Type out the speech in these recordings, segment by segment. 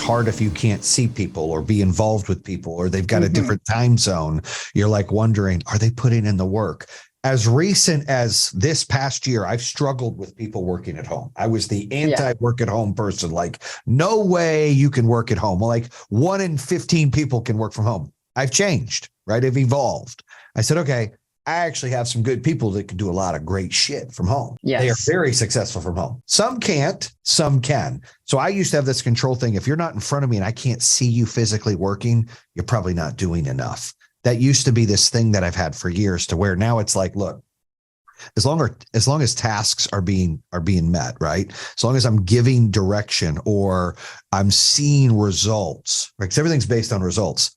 hard if you can't see people or be involved with people, or they've got a different time zone. You're like wondering, are they putting in the work? As recent as this past year, I've struggled with people working at home. I was the anti-work at home person. Like, no way you can work at home. Like 1 in 15 people can work from home. I've changed, right? I've evolved. I said, okay, I actually have some good people that can do a lot of great shit from home. Yes. They are very successful from home. Some can't, some can. So I used to have this control thing. If you're not in front of me and I can't see you physically working, you're probably not doing enough. That used to be this thing that I've had for years, to where now it's like, look, as long as tasks are being met, right? As long as I'm giving direction or I'm seeing results, right? Because everything's based on results.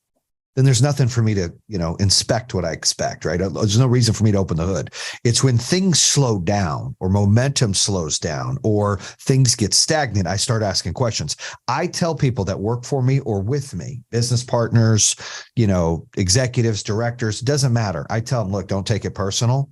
Then there's nothing for me to, inspect what I expect, right? There's no reason for me to open the hood. It's when things slow down or momentum slows down or things get stagnant, I start asking questions. I tell people that work for me or with me, business partners, executives, directors, doesn't matter. I tell them, look, don't take it personal.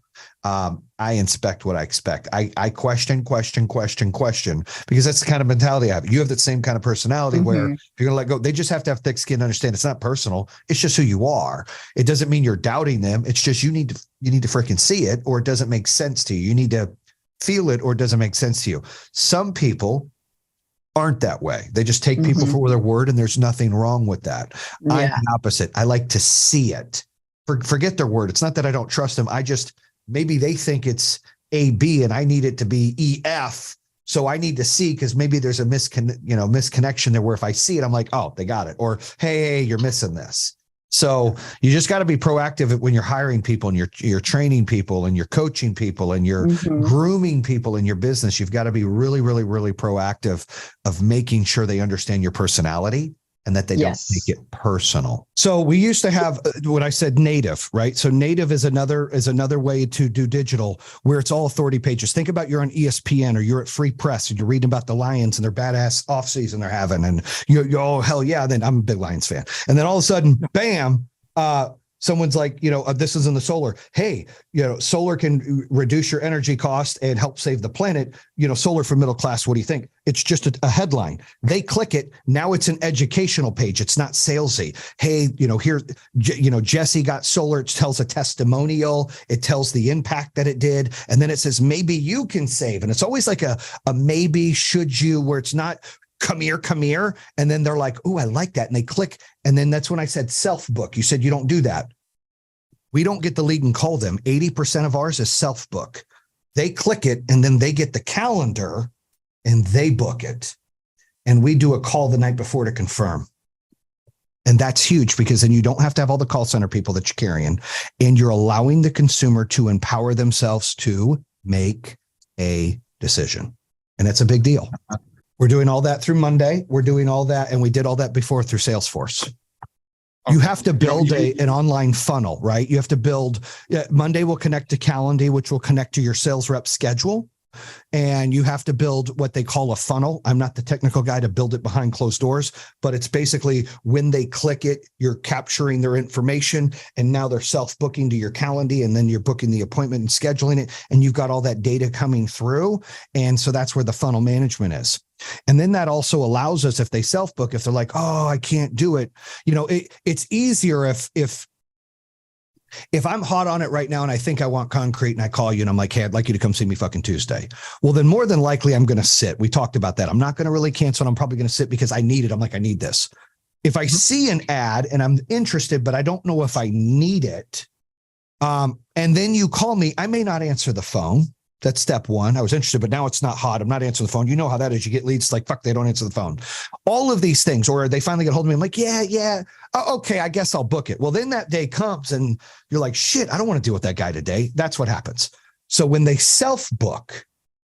I inspect what I expect. I question, because that's the kind of mentality I have. You have that same kind of personality where if you're gonna let go, they just have to have thick skin to understand it's not personal. It's just who you are. It doesn't mean you're doubting them. It's just you need to freaking see it, or it doesn't make sense to you. You need to feel it, or it doesn't make sense to you. Some people aren't that way. They just take people for their word, and there's nothing wrong with that. Yeah. I'm the opposite. I like to see it. Forget their word. It's not that I don't trust them. Maybe they think it's AB and I need it to be EF. So I need to see, because maybe there's a misconnection there, where if I see it, I'm like, oh, they got it. Or, hey, you're missing this. So you just got to be proactive when you're hiring people and you're training people and you're coaching people and you're grooming people in your business. You've got to be really, really, really proactive of making sure they understand your personality and that they don't make it personal. So we used to have what I said, native, right? So native is another way to do digital, where it's all authority pages. Think about you're on ESPN or you're at Free Press and you're reading about the Lions and their badass offseason they're having. And you're oh, hell yeah. Then I'm a big Lions fan. And then all of a sudden, bam, someone's like, this is in the solar. Hey, solar can reduce your energy cost and help save the planet. Solar for middle class. What do you think? It's just a headline. They click it. Now it's an educational page. It's not salesy. Hey, here, Jesse got solar. It tells a testimonial. It tells the impact that it did. And then it says, maybe you can save. And it's always like a maybe, should you, where it's not, come here. And then they're like, oh, I like that. And they click. And then that's when I said self-book. You said you don't do that. We don't get the lead and call them. 80% of ours is self-book. They click it and then they get the calendar and they book it. And we do a call the night before to confirm. And that's huge, because then you don't have to have all the call center people that you're carrying, and you're allowing the consumer to empower themselves to make a decision. And that's a big deal. We're doing all that through Monday. We're doing all that. And we did all that before through Salesforce. You have to build an online funnel, right? You have to build, Monday will connect to Calendly, which will connect to your sales rep schedule. And you have to build what they call a funnel. I'm not the technical guy to build it behind closed doors, but it's basically when they click it, you're capturing their information, and now they're self-booking to your Calendly, and then you're booking the appointment and scheduling it, and you've got all that data coming through. And so that's where the funnel management is. And then that also allows us, if they self-book, if they're like, oh, I can't do it, it's easier if I'm hot on it right now and I think I want concrete and I call you and I'm like, hey, I'd like you to come see me fucking Tuesday. Well, then more than likely I'm going to sit. We talked about that. I'm not going to really cancel. I'm probably going to sit because I need it. I'm like, I need this. If I see an ad and I'm interested, but I don't know if I need it, and then you call me, I may not answer the phone. That's step one. I was interested, but now it's not hot. I'm not answering the phone. You know how that is. You get leads like, fuck, they don't answer the phone. All of these things, or they finally get hold of me. I'm like, yeah. Oh, okay, I guess I'll book it. Well, then that day comes and you're like, shit, I don't want to deal with that guy today. That's what happens. So when they self-book,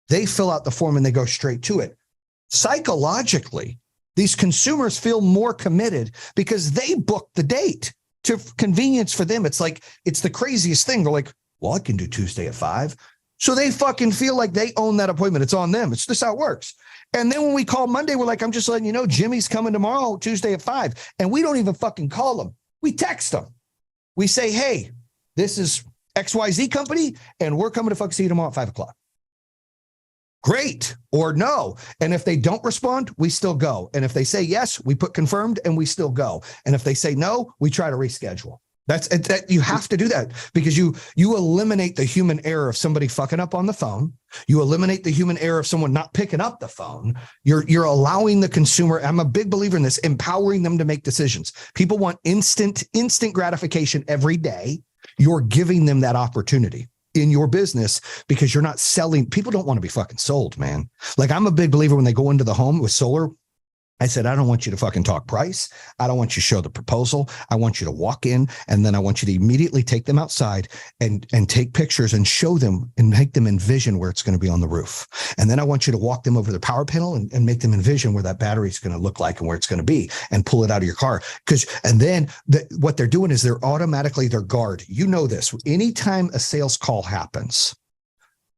they fill out the form and they go straight to it. Psychologically, these consumers feel more committed because they booked the date to convenience for them. It's like, it's the craziest thing. They're like, well, I can do Tuesday at 5. So they fucking feel like they own that appointment. It's on them. It's just how it works. And then when we call Monday, we're like, I'm just letting you know, Jimmy's coming tomorrow, Tuesday at 5. And we don't even fucking call them. We text them. We say, hey, this is XYZ company, and we're coming to fucking see you tomorrow at 5 o'clock. great, or no. And if they don't respond, we still go. And if they say yes, we put confirmed and we still go. And if they say no, we try to reschedule. That you have to do that because you eliminate the human error of somebody fucking up on the phone. You eliminate the human error of someone not picking up the phone. You're allowing the consumer. I'm a big believer in this, empowering them to make decisions. People want instant gratification every day. You're giving them that opportunity in your business because you're not selling. People don't want to be fucking sold, man. Like I'm a big believer when they go into the home with solar. I said, I don't want you to fucking talk price. I don't want you to show the proposal. I want you to walk in and then I want you to immediately take them outside and take pictures and show them and make them envision where it's going to be on the roof. And then I want you to walk them over the power panel and make them envision where that battery is going to look like and where it's going to be and pull it out of your car. And then what they're doing is they're automatically their guard. You know this. Anytime a sales call happens,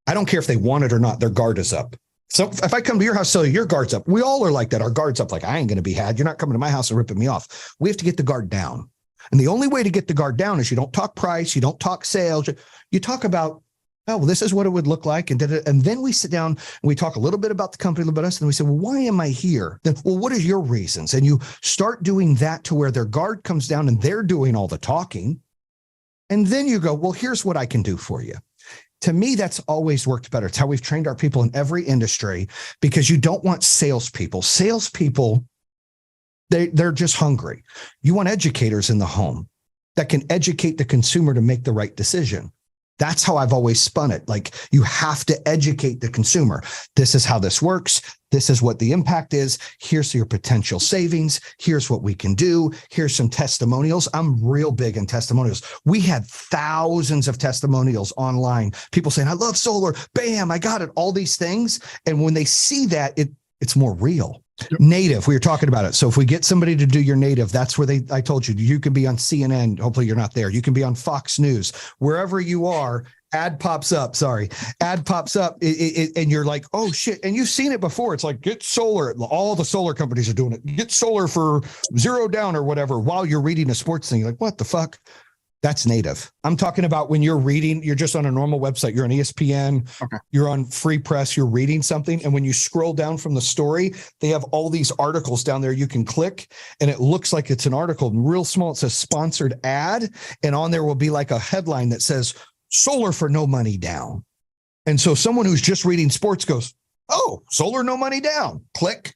I don't care if they want it or not, their guard is up. So if I come to your house, so your guard's up. We all are like that. Our guard's up. Like, I ain't going to be had. You're not coming to my house and ripping me off. We have to get the guard down. And the only way to get the guard down is you don't talk price. You don't talk sales. You talk about, oh, well, this is what it would look like. And then we sit down and we talk a little bit about the company, a little bit about us. And we say, well, why am I here? Then, well, what are your reasons? And you start doing that to where their guard comes down and they're doing all the talking. And then you go, well, here's what I can do for you. To me, that's always worked better. It's how we've trained our people in every industry because you don't want salespeople. Salespeople, they're just hungry. You want educators in the home that can educate the consumer to make the right decision. That's how I've always spun it. Like you have to educate the consumer. This is how this works. This is what the impact is. Here's your potential savings. Here's what we can do. Here's some testimonials. I'm real big in testimonials. We had thousands of testimonials online. People saying, I love solar. Bam, I got it. All these things. And when they see that, it's more real. Yep. Native, we were talking about it. So if we get somebody to do your native, that's where I told you, you can be on CNN. Hopefully you're not there. You can be on Fox News, wherever you are. Ad pops up. And you're like, oh shit. And you've seen it before. It's like, get solar. All the solar companies are doing it. Get solar for $0 down or whatever while you're reading a sports thing. You're like, what the fuck? That's native. I'm talking about when you're reading, you're just on a normal website. You're on ESPN, okay. You're on Free Press, you're reading something. And when you scroll down from the story, they have all these articles down there you can click and it looks like it's an article. And real small, it says sponsored ad. And on there will be like a headline that says solar for no money down. And so someone who's just reading sports goes, oh, solar, no money down. Click.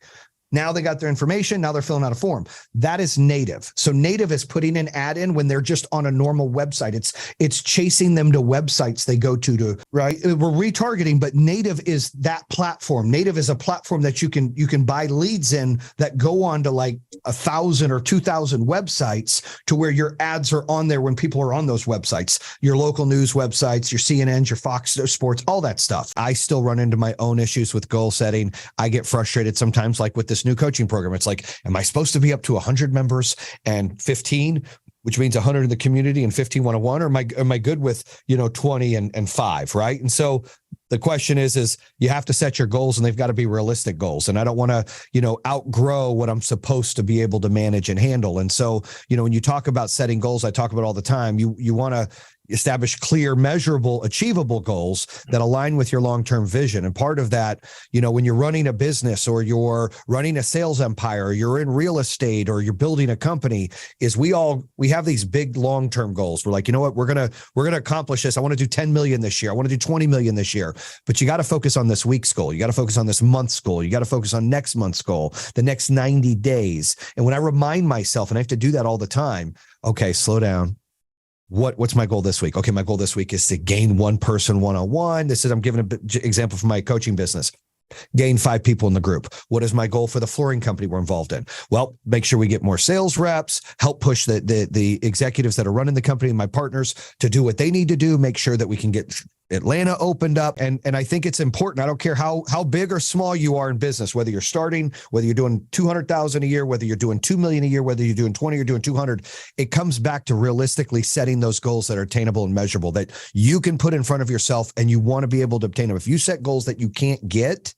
Now they got their information. Now they're filling out a form. That is native. So native is putting an ad in when they're just on a normal website. It's chasing them to websites they go to, right? We're retargeting, but native is that platform. Native is a platform that you can buy leads in that go on to like 1,000 or 2,000 websites to where your ads are on there when people are on those websites, your local news websites, your CNNs, your Fox Sports, all that stuff. I still run into my own issues with goal setting. I get frustrated sometimes, like with this new coaching program. It's like, am I supposed to be up to 100 members and 15, which means 100 in the community and 15 one-on-one, or am I good with, 20 and 5, right? And so the question is you have to set your goals and they've got to be realistic goals. And I don't want to, outgrow what I'm supposed to be able to manage and handle. And so, when you talk about setting goals, I talk about all the time, you want to establish clear, measurable, achievable goals that align with your long-term vision. And part of that, when you're running a business or you're running a sales empire, or you're in real estate or you're building a company, is we have these big long-term goals. We're like, you know what, we're going to accomplish this. I want to do 10 million this year. I want to do 20 million this year. But you got to focus on this week's goal. You got to focus on this month's goal. You got to focus on next month's goal, the next 90 days. And when I remind myself, and I have to do that all the time, okay, slow down. What's my goal this week? Okay, my goal this week is to gain one person one-on-one. I'm giving an example from my coaching business. Gain 5 people in the group. What is my goal for the flooring company we're involved in? Well, make sure we get more sales reps, help push the executives that are running the company and my partners to do what they need to do, make sure that we can get Atlanta opened up. And I think it's important. I don't care how big or small you are in business, whether you're starting, whether you're doing 200,000 a year, whether you're doing 2 million a year, whether you're doing 20 or doing 200, it comes back to realistically setting those goals that are attainable and measurable that you can put in front of yourself and you want to be able to obtain them. If you set goals that you can't get,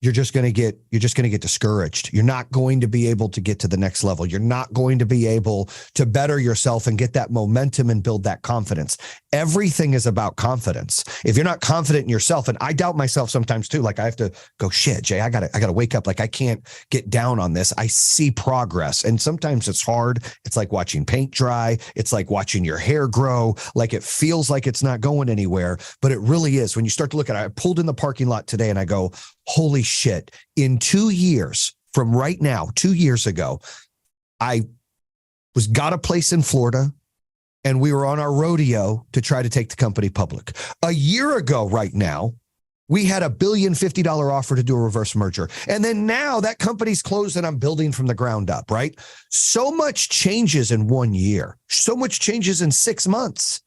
you're just going to get discouraged. You're not going to be able to get to the next level. You're not going to be able to better yourself and get that momentum and build that confidence. Everything is about confidence. If you're not confident in yourself, and I doubt myself sometimes too, like I have to go, shit, Jay, I gotta wake up. Like I can't get down on this. I see progress. And sometimes it's hard. It's like watching paint dry. It's like watching your hair grow. Like it feels like it's not going anywhere, but it really is. When you start to look at it, I pulled in the parking lot today and I go, holy shit, in 2 years from right now, 2 years ago, I got a place in Florida and we were on our rodeo to try to take the company public. A year ago right now, we had $1,050,000,000 offer to do a reverse merger. And then now that company's closed and I'm building from the ground up, right? So much changes in 1 year. So much changes in 6 months.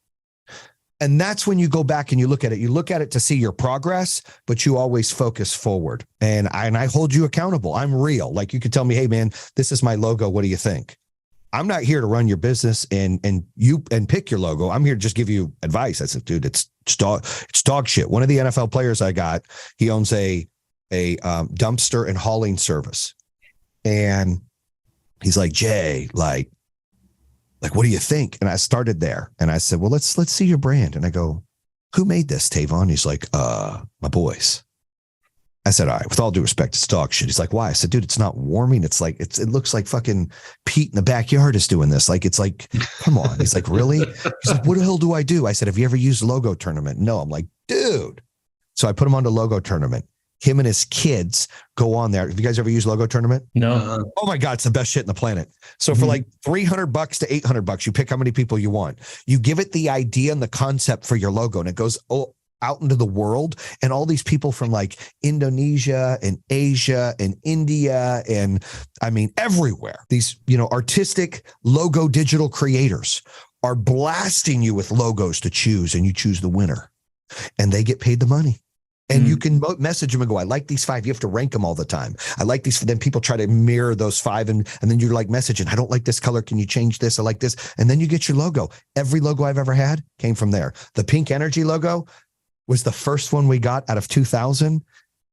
And that's when you go back and you look at it. You look at it to see your progress, but you always focus forward. And I hold you accountable. I'm real. Like you could tell me, hey man, this is my logo. What do you think? I'm not here to run your business and pick your logo. I'm here to just give you advice. I said, dude, it's dog shit. One of the NFL players I got, he owns a dumpster and hauling service. And he's like, Jay, like, what do you think? And I started there and I said, well, let's see your brand. And I go, who made this, Tavon? He's like, my boys. I said, all right, with all due respect, it's dog shit. He's like, why? I said, dude, it's not warming. It's like, it looks like fucking Pete in the backyard is doing this. Like, it's like, come on. He's like, really? He's like, what the hell do I do? I said, have you ever used Logo Tournament? No. I'm like, dude. So I put him on the Logo Tournament. Him and his kids go on there. Have you guys ever used Logo Tournament? No. Oh my God, it's the best shit in the planet. So for like $300 to $800, you pick how many people you want. You give it the idea and the concept for your logo, and it goes out into the world. And all these people from like Indonesia and Asia and India and I mean everywhere. These artistic logo digital creators are blasting you with logos to choose, and you choose the winner, and they get paid the money. And you can message them and go, I like these 5. You have to rank them all the time. I like these. Then people try to mirror those 5. And then you're like messaging, I don't like this color. Can you change this? I like this. And then you get your logo. Every logo I've ever had came from there. The Pink Energy logo was the first one we got out of 2000.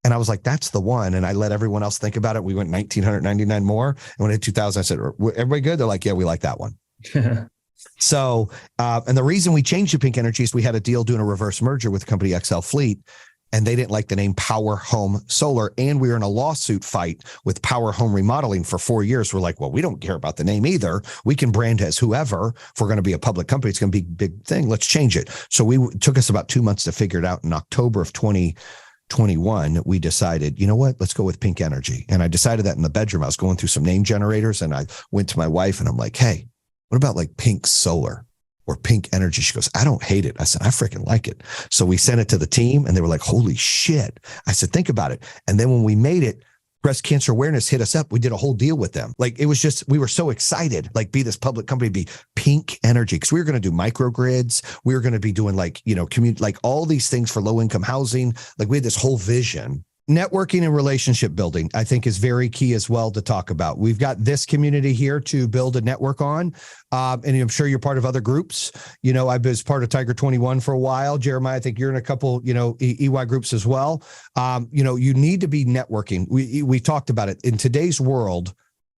And I was like, that's the one. And I let everyone else think about it. We went 1,999 more. And when it hit 2000, I said, everybody good? They're like, yeah, we like that one. So, and the reason we changed to Pink Energy is we had a deal doing a reverse merger with the company XL Fleet. And they didn't like the name Power Home Solar. And we were in a lawsuit fight with Power Home Remodeling for 4 years. We're like, well, we don't care about the name either. We can brand as whoever. If we're going to be a public company, it's going to be a big thing. Let's change it. So took us about 2 months to figure it out. In October of 2021, we decided, you know what, let's go with Pink Energy. And I decided that in the bedroom. I was going through some name generators and I went to my wife and I'm like, hey, what about like Pink Solar? Or Pink Energy? She goes, I don't hate it. I said, I freaking like it. So we sent it to the team and they were like, holy shit. I said, think about it. And then when we made it, Breast Cancer Awareness hit us up. We did a whole deal with them. Like it was just, we were so excited, like be this public company, be Pink Energy. Cause we were going to do microgrids. We were going to be doing like, community, like all these things for low income housing. Like we had this whole vision. Networking and relationship building, I think, is very key as well to talk about. We've got this community here to build a network on. And I'm sure you're part of other groups. I was part of Tiger 21 for a while. Jeremiah, I think you're in a couple, EY groups as well. You need to be networking. We talked about it. In today's world,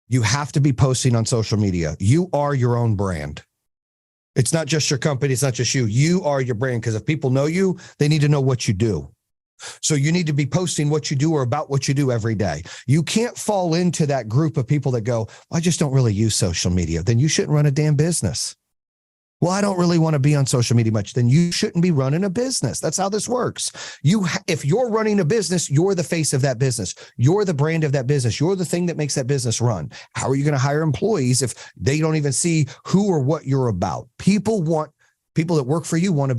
you have to be posting on social media. You are your own brand. It's not just your company. It's not just you. You are your brand. Because if people know you, they need to know what you do. So you need to be posting what you do or about what you do every day. You can't fall into that group of people that go, well, I just don't really use social media. Then you shouldn't run a damn business. Well, I don't really want to be on social media much. Then you shouldn't be running a business. That's how this works. If you're running a business, you're the face of that business. You're the brand of that business. You're the thing that makes that business run. How are you going to hire employees if they don't even see who or what you're about? People that work for you want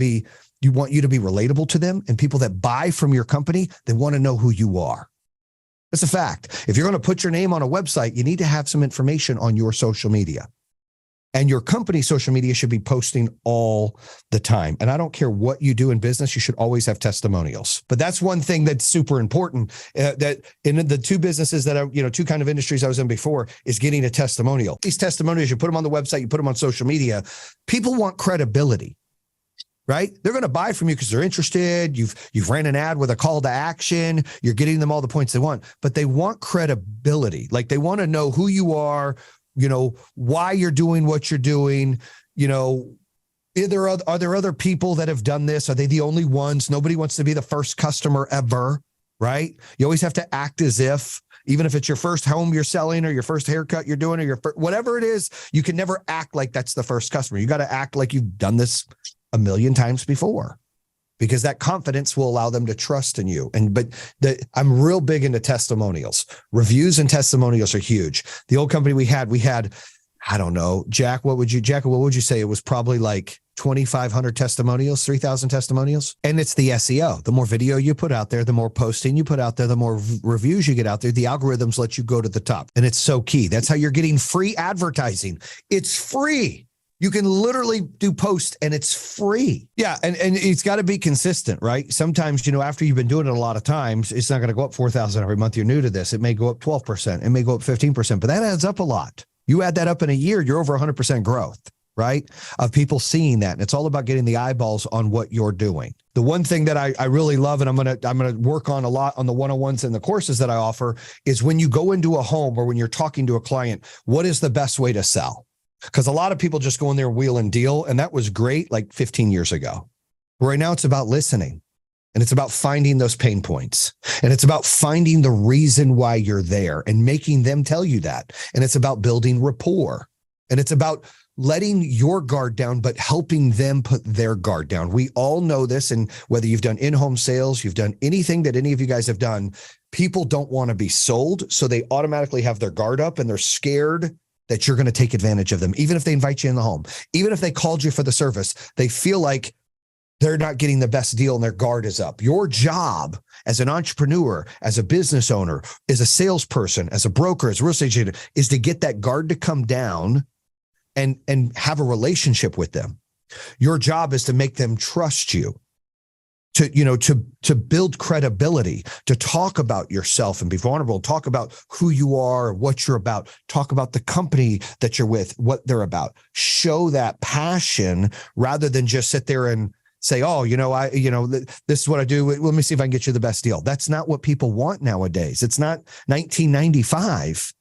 you to be relatable to them, and people that buy from your company, they want to know who you are. That's a fact. If you're going to put your name on a website, you need to have some information on your social media. And your company's social media should be posting all the time. And I don't care what you do in business, you should always have testimonials. But that's one thing that's super important, that in the two businesses that are, two kind of industries I was in before, is getting a testimonial. These testimonials, you put them on the website, you put them on social media. People want credibility. right? They're going to buy from you because they're interested. You've ran an ad with a call to action. You're getting them all the points they want, but they want credibility. Like they want to know who you are, why you're doing what you're doing. Are there other people that have done this? Are they the only ones? Nobody wants to be the first customer ever, right? You always have to act as if, even if it's your first home you're selling or your first haircut you're doing or whatever it is, you can never act like that's the first customer. You got to act like you've done this a million times before, because that confidence will allow them to trust in you. I'm real big into testimonials. Reviews and testimonials are huge. The old company we had, I don't know, Jack, what would you say? It was probably like 2,500 testimonials, 3,000 testimonials. And it's the SEO. The more video you put out there, the more posting you put out there, the more reviews you get out there, the algorithms let you go to the top. And it's so key. That's how you're getting free advertising. It's free. You can literally do posts and it's free. Yeah. And it's got to be consistent, right? Sometimes, after you've been doing it a lot of times, it's not going to go up 4,000 every month. You're new to this. It may go up 12%. It may go up 15%, but that adds up a lot. You add that up in a year, you're over 100% growth, right? Of people seeing that. And it's all about getting the eyeballs on what you're doing. The one thing that I really love, and I'm going to work on a lot on the one-on-ones and the courses that I offer, is when you go into a home or when you're talking to a client, what is the best way to sell? Because a lot of people just go in there, wheel and deal. And that was great like 15 years ago. Right now it's about listening. And it's about finding those pain points. And it's about finding the reason why you're there and making them tell you that. And it's about building rapport. And it's about letting your guard down, but helping them put their guard down. We all know this. And whether you've done in-home sales, you've done anything that any of you guys have done, people don't want to be sold. So they automatically have their guard up and they're scared that you're going to take advantage of them. Even if they invite you in the home, even if they called you for the service, they feel like they're not getting the best deal and their guard is up. Your job as an entrepreneur, as a business owner, as a salesperson, as a broker, as a real estate agent, is to get that guard to come down and have a relationship with them. Your job is to make them trust you, to build credibility, to talk about yourself and be vulnerable, talk about who you are, what you're about, talk about the company that you're with, what they're about. Show that passion rather than just sit there and say, this is what I do. Let me see if I can get you the best deal. That's not what people want nowadays. It's not 1995.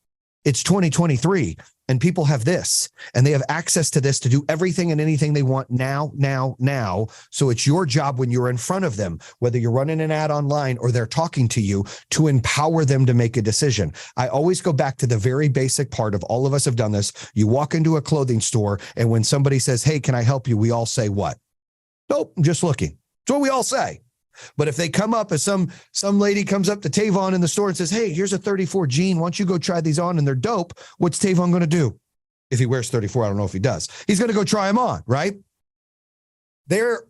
It's 2023. And people have this, and they have access to this to do everything and anything they want now. So it's your job when you're in front of them, whether you're running an ad online or they're talking to you, to empower them to make a decision. I always go back to the very basic part of all of us have done this. You walk into a clothing store, and when somebody says, "Hey, can I help you?" we all say what? Nope, I'm just looking. That's what we all say. But if they come up, as some lady comes up to Tavon in the store and says, "Hey, here's a 34 jean. Why don't you go try these on?" and they're dope. What's Tavon going to do? If he wears 34, I don't know if he does. He's going to go try them on, right? They're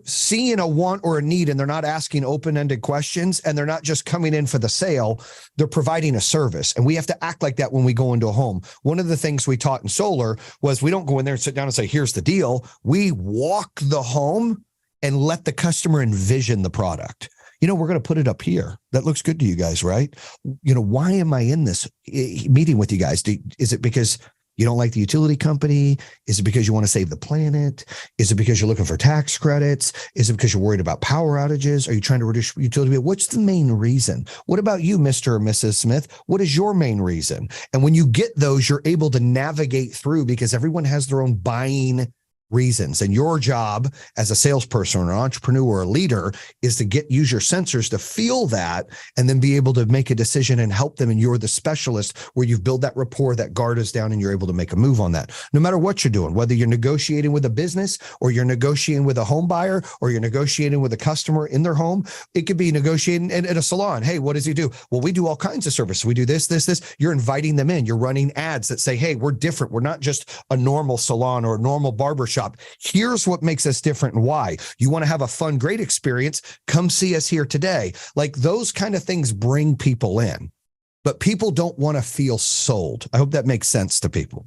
seeing a want or a need, and they're not asking open-ended questions, and they're not just coming in for the sale. They're providing a service, and we have to act like that when we go into a home. One of the things we taught in solar was we don't go in there and sit down and say, "Here's the deal." We walk the home and let the customer envision the product. We're going to put it up here. That looks good to you guys, right? Why am I in this meeting with you guys? Is it because you don't like the utility company? Is it because you want to save the planet? Is it because you're looking for tax credits? Is it because you're worried about power outages? Are you trying to reduce utility bill? What's the main reason? What about you, Mr. or Mrs. Smith? What is your main reason? And when you get those, you're able to navigate through, because everyone has their own buying reasons. And your job as a salesperson or an entrepreneur or a leader is to use your sensors to feel that and then be able to make a decision and help them. And you're the specialist where you've built that rapport, that guard is down, and you're able to make a move on that. No matter what you're doing, whether you're negotiating with a business or you're negotiating with a home buyer or you're negotiating with a customer in their home, it could be negotiating at a salon. Hey, what does he do? Well, we do all kinds of services. We do this. You're inviting them in. You're running ads that say, "Hey, we're different. We're not just a normal salon or a normal barbershop. Here's what makes us different and why. You want to have a fun, great experience? Come see us here today." Like those kind of things bring people in, but people don't want to feel sold. I hope that makes sense to people.